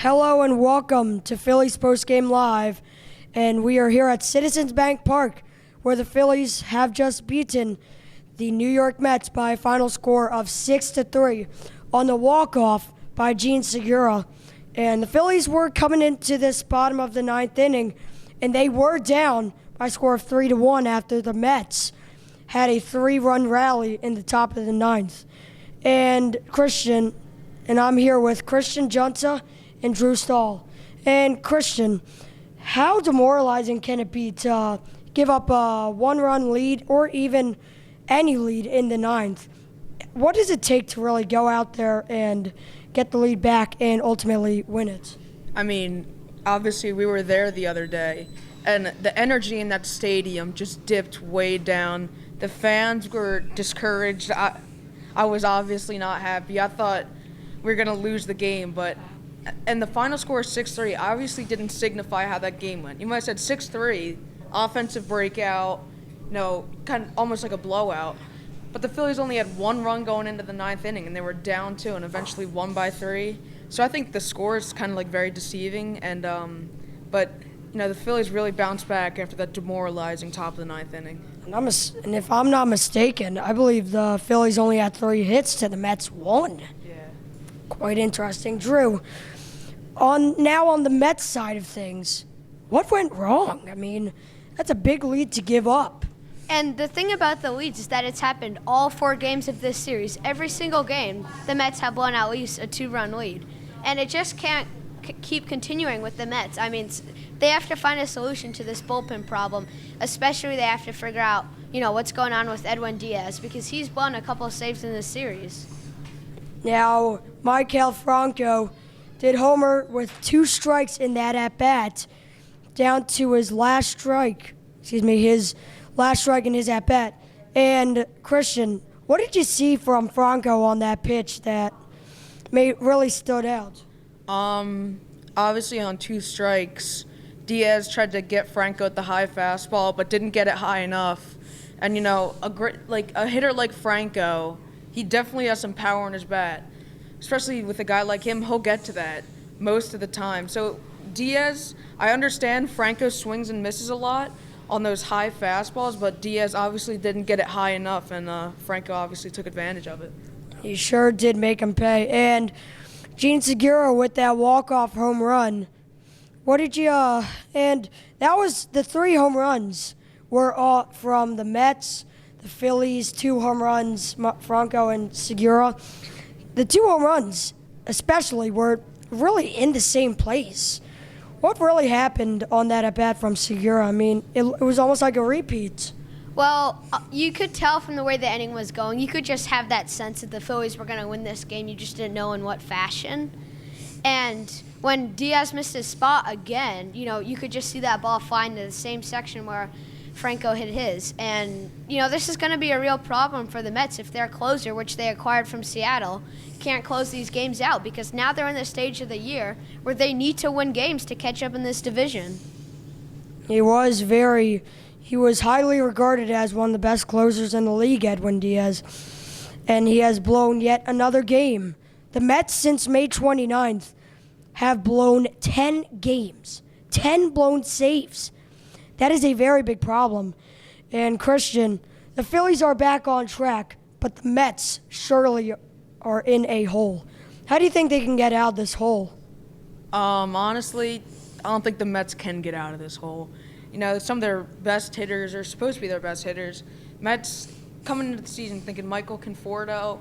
Hello and welcome to Phillies Post Game Live, and we are here at Citizens Bank Park, where the Phillies have just beaten the New York Mets by a final score of 6-3 on the walk-off by Gene Segura. And the Phillies were coming into this bottom of the ninth inning, and they were down by a score of 3-1 after the Mets had a 3-run rally in the top of the ninth. And I'm here with Christian Junta and Drew Stahl. And Christian, how demoralizing can it be to give up a one-run lead or even any lead in the ninth? What does it take to really go out there and get the lead back and ultimately win it? I mean, obviously we were there the other day, and the energy in that stadium just dipped way down. The fans were discouraged. I was obviously not happy. I thought we were going to lose the game, and the final score is 6-3 obviously didn't signify how that game went. You might have said 6-3, offensive breakout, kind of almost like a blowout. But the Phillies only had one run going into the ninth inning, and they were down 2 and eventually won by 3. So I think the score is kind of like very deceiving. But the Phillies really bounced back after that demoralizing top of the ninth inning. And if I'm not mistaken, I believe the Phillies only had 3 hits to the Mets 1. Yeah. Quite interesting. Drew, on the Mets side of things, what went wrong? I mean, that's a big lead to give up. And the thing about the leads is that it's happened all 4 games of this series. Every single game, the Mets have blown at least a 2-run lead. And it just can't keep continuing with the Mets. I mean, they have to find a solution to this bullpen problem, especially they have to figure out, what's going on with Edwin Diaz, because he's blown a couple of saves in this series. Now, Maikel Franco did homer with 2 strikes in that at-bat, down to his last strike in his at-bat. And, Christian, what did you see from Franco on that pitch that really stood out? Obviously on 2 strikes, Diaz tried to get Franco at the high fastball, but didn't get it high enough. And, a hitter like Franco, he definitely has some power in his bat. Especially with a guy like him, he'll get to that most of the time. So Diaz, I understand Franco swings and misses a lot on those high fastballs, but Diaz obviously didn't get it high enough, and Franco obviously took advantage of it. He sure did make him pay. And Gene Segura with that walk-off home run. And that was the 3 home runs were all from the Mets, the Phillies, 2 home runs, Franco and Segura. The 2 home runs, especially, were really in the same place. What really happened on that at-bat from Segura? I mean, it was almost like a repeat. Well, you could tell from the way the inning was going. You could just have that sense that the Phillies were going to win this game. You just didn't know in what fashion. And when Diaz missed his spot again, you could just see that ball fly into the same section where Franco hit his. And, this is going to be a real problem for the Mets if their closer, which they acquired from Seattle, can't close these games out, because now they're in the stage of the year where they need to win games to catch up in this division. He was highly regarded as one of the best closers in the league, Edwin Diaz, and he has blown yet another game. The Mets, since May 29th, have blown 10 games, 10 blown saves. That is a very big problem. And, Christian, the Phillies are back on track, but the Mets surely are in a hole. How do you think they can get out of this hole? Honestly, I don't think the Mets can get out of this hole. Some of their best hitters are supposed to be their best hitters. Mets coming into the season thinking Michael Conforto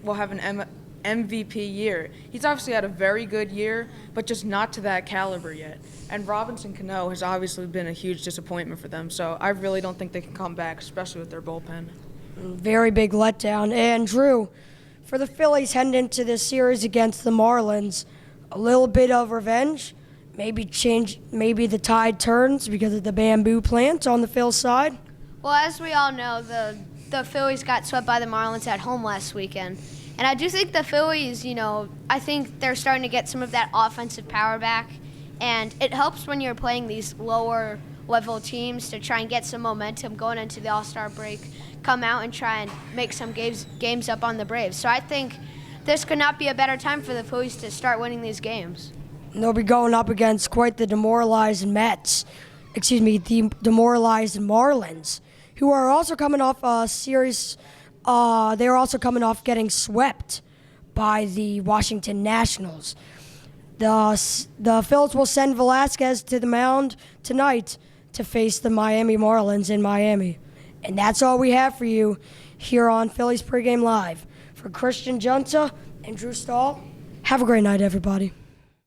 will have an MVP year. He's obviously had a very good year, but just not to that caliber yet. And Robinson Cano has obviously been a huge disappointment for them, so I really don't think they can come back, especially with their bullpen. Very big letdown. And Drew, for the Phillies heading into this series against the Marlins, a little bit of revenge. Maybe the tide turns because of the bamboo plant on the Phil side. Well, as we all know, the Phillies got swept by the Marlins at home last weekend. And I do think the Phillies, I think they're starting to get some of that offensive power back. And it helps when you're playing these lower level teams to try and get some momentum going into the All-Star break, come out and try and make some games up on the Braves. So I think this could not be a better time for the Phillies to start winning these games. And they'll be going up against quite the demoralized Mets. The demoralized Marlins, who are also coming off a series. They are also coming off getting swept by the Washington Nationals. The Phillies will send Velasquez to the mound tonight to face the Miami Marlins in Miami. And that's all we have for you here on Phillies Pregame Live. For Christian Junta and Drew Stahl, have a great night, everybody.